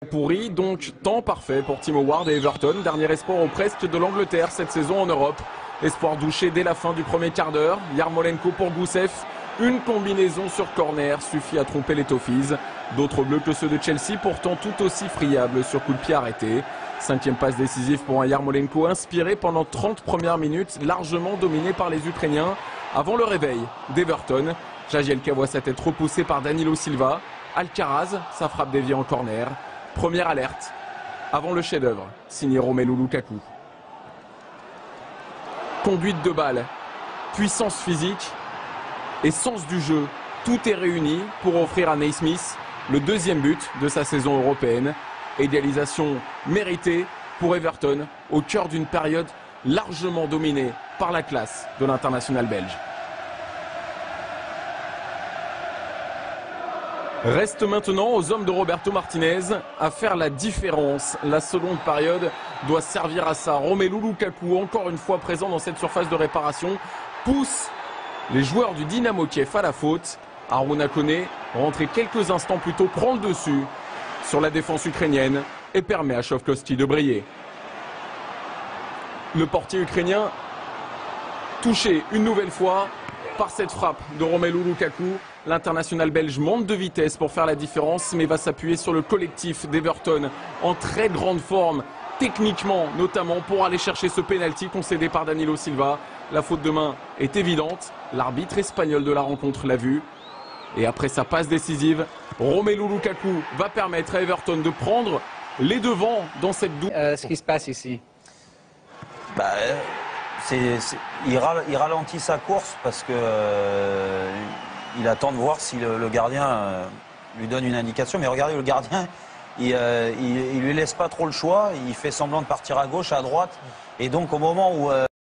Pourri, donc temps parfait pour Tim Howard et Everton, dernier espoir au Brest de l'Angleterre cette saison en Europe. Espoir douché dès la fin du premier quart d'heure. Yarmolenko pour Gusev. Une combinaison sur corner suffit à tromper les Toffees. D'autres bleus que ceux de Chelsea, pourtant tout aussi friables sur coup de pied arrêté. 5e passe décisive pour un Yarmolenko inspiré pendant 30 premières minutes, largement dominé par les Ukrainiens. Avant le réveil d'Everton, Jagielka voit sa tête repoussée par Danilo Silva. Alcaraz, sa frappe déviée en corner. Première alerte avant le chef-d'œuvre, signé Romelu Lukaku. Conduite de balle, puissance physique et sens du jeu, tout est réuni pour offrir à Naismith le deuxième but de sa saison européenne. Égalisation méritée pour Everton au cœur d'une période largement dominée par la classe de l'international belge. Reste maintenant aux hommes de Roberto Martinez à faire la différence. La seconde période doit servir à ça. Romelu Lukaku, encore une fois présent dans cette surface de réparation, pousse les joueurs du Dynamo Kiev à la faute. Aruna Kone, rentré quelques instants plus tôt, prend le dessus sur la défense ukrainienne et permet à Shovkovski de briller. Le portier ukrainien touché une nouvelle fois par cette frappe de Romelu Lukaku. L'international belge monte de vitesse pour faire la différence, mais va s'appuyer sur le collectif d'Everton en très grande forme, techniquement notamment, pour aller chercher ce pénalty concédé par Danilo Silva. La faute de main est évidente, l'arbitre espagnol de la rencontre l'a vu. Et après sa passe décisive, Romelu Lukaku va permettre à Everton de prendre les devants dans cette double. Ce qui se passe ici. Il ralentit sa course parce que il attend de voir si le gardien lui donne une indication. Mais regardez, le gardien, il lui laisse pas trop le choix. Il fait semblant de partir à gauche, à droite. Et donc au moment où